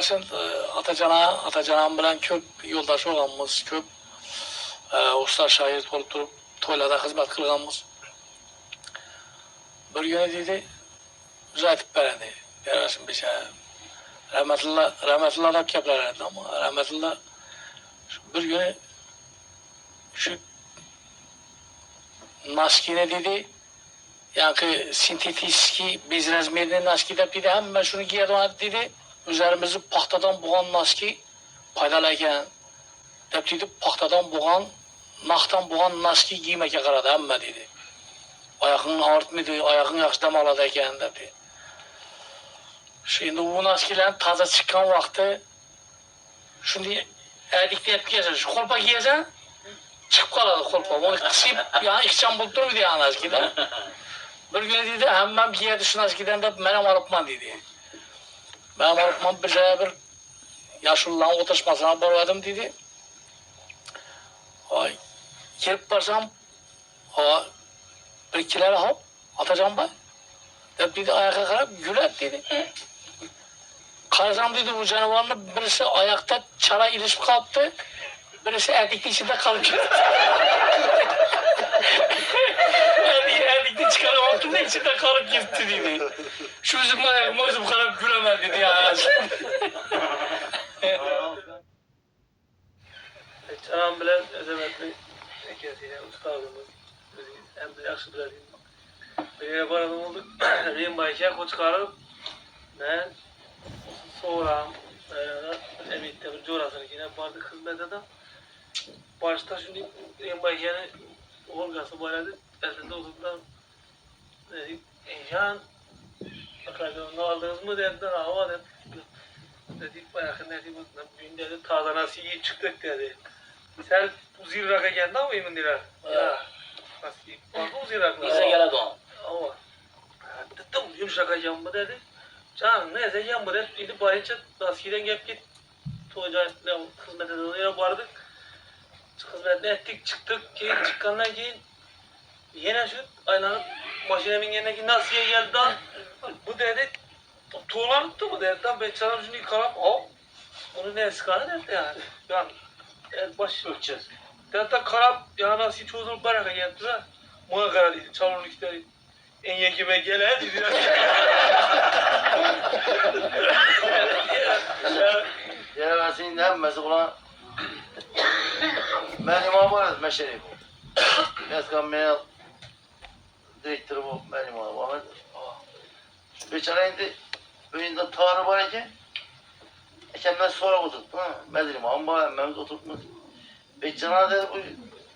Karşın Atacan'ın bilen köp yoldaşı olanımız, köp usta şair olup durup toylada hizmet kılganımız. Bir günü dedi, uzaytıp beredi. Yarasın bir şey. Rahmetullah da keplerdi ama rahmetullah bir günü şu naskine dedi, yani sintetiki biz razmerinin naski de dedi, hem ben şunu giyerdim dedi, üzerimizi pahtadan boğan naski paydalayken, dedi pahtadan boğan, naktan boğan naski giymeke karadı hem dedi. Ayakın ağırtmıydı, ayakın yakıştam aladayken dedi. Şimdi bu naskilerin taze çıkan vakti, şimdi erdikte hep giyeceksin, şu kolpa giyeceksin, çıkıp kaladı kolpa. Onu kısıp, yani ikçam bulup durur yani naskiden. Bir gün dedi, hemen giyerdi şu naskiden de benim arıpman dedi. Benim arıpman bir şeye bir yaşlıların oturuşmasına borladım dedi. Ay, girip barsam, bir ikileri hop, atacağım ben. Dedi ayaka karab güler dedi. Karzam dedi bu canavarını birisi ayakta çara ilişip kalktı. Birisi erdikli içinde kalıp gitti. Erdikli çıkaramaktı da içinde kalıp gitti dedi. Şu üzümün ayakıma üzüm kalıp gülemez dedi ya. Canım bilen özemetli ekesiyle ustadımız bizi hem de yaxşı biladiğim. Bir yere baradım olduk. Reyim bayken koç çıkarıp ben soğuram. Emitte bir corasını yine bardık hizmete de. Başta şimdi Reyim bayken'i olgası bayladı. Elinde oturdular. Dedik, Enşan akaryonunu aldınız mı dediler. Hava dedi. Dedik bayakın dedi. Bugün dedi taze nasıl yiyip çıktık dedi. Sen bu zirraka geldi ama emin değil ha. Ya. Nasıl yiyip vardı o zirraka. Bize geledi o. Ama. Dedim yumuşakacağım mı dedi. Canım neyse yan bu dedi. İdi bayınca naskiden gelip git. Tuğacayla hizmet edelim. Yine vardık. Hizmetini ettik çıktık. Keyin çıkkandan keyin yine şu aylanıp maşinemin yerine Nasiye geldi daha. Bu dedi tuğlanıptı bu dedi. Ben canım şimdi yıkarım. Bunu ne sıkanı dedi yani. Yani baş ölçeceğiz. Hatta karab ya nasıl çözülüp baraka geldi ha. Muha kararıydı. Çalınlık işte en yekime gele dedi. Ya ben senin hem mesela ben imam var meşeri bu. Meskan beni direktörü bu ben imam var. Beçara indi önünde tarih var ki ben sonra oturttum ha. Ben imam var ben oturtmadım. Beçara dedi bu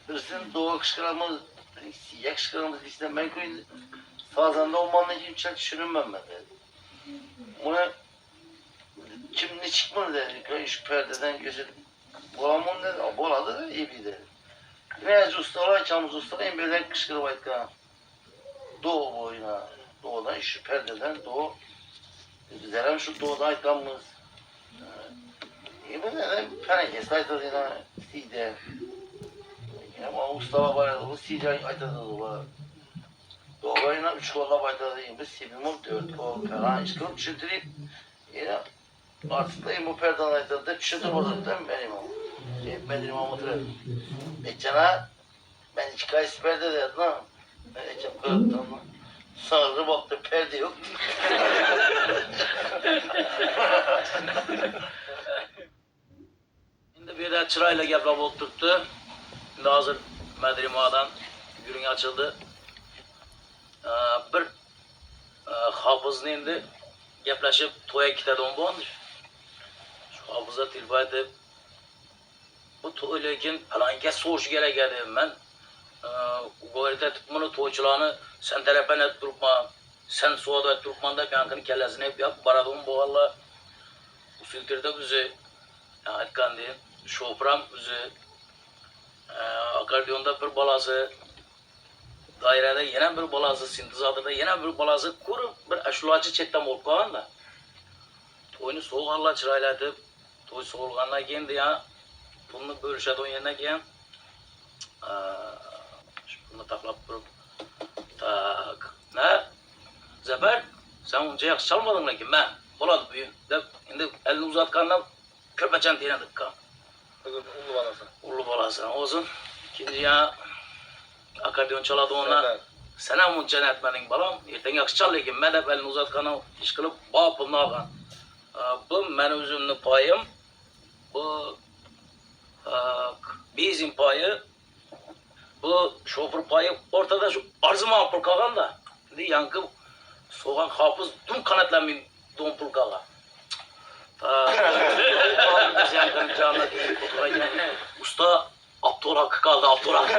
birisinin doğu kışkırılmaz siyah kışkırılmaz işte ben koyun sağzanda olmanın için çok düşünmem ben dedi. Bunu kim ne çıkmadı dedi. Şu perdeden gösterdim. Boğamın dedi. Boladı da iyi bir dedi. Neyse ustalar, çamız ustalar en birden kışkırıp ayıtka. Doğu boyuna. Doğudan şu perdeden doğu. Bizlerim şu doğuda ayıtkanımız. Bu neden penekes ayıtadı yine. Side. Ama ustalar var ya. Bu side ayıtadı doğu. Doğu yine 3 kolla ayıtadı. Bu sibimum 4 kol falan. İşkılıp düşündüreyim. Yine artık bu perden ayıtadı. Düşündür olur değil mi benim o? Benim oturuyorum. Cana ben iki kayısı perde derdim ha. Ben çok kırıktım ama. Sonra baktım perde yok. Şimdi bir de çırayla geplap oturttu. Şimdi hazır Medrima'dan günün açıldı. Bir hafızın indi gepleşip toya kitadi on boğandır. Şu hafıza tilba edip bu toylayken falanca soğuş gerek geldi ben. Bu arada bunu toyçularını sen terapen et durma, sen soğuda et durman da yankının kellesini hep yap. Baradım bu valla usultürde bizi etkan diyeyim. Şofram bizi akardiyonda bir balası, dairede yine bir balası, sintizadada yine bir balası kurup bir aşulacı çektem olup kalan da. Toyunu soğuk Allah çıraylatıp, toy soğulganına kendi ya. Bunu bölüşedi onun yerine giyen. Bunu taklap durup. Tak. Ne? Zafer, sen onca yakşı çalmadın mı ki ben? Bo'ladi bu. Deb endi elini uzatgandan ko'pachan tiyindik. Ulu balası. Ulu bolasi. O'zim ikkinchi ya akordeon chaladi ona. Sen ham uncha aytmading balam. Ertaga yaxshi chal lekin men deb elini uzatgandan ish qilib, pulni olgan. Bu men o'zimni poyim. Bu bezin poyi. Bu şoför payı ortada şu arzıma pul kalgan da. Şimdi yankı soğan hafız tüm kanatlamayın don pul kalgan. Biz yankının canına değil. Usta Abdurak kaldı Abdurak.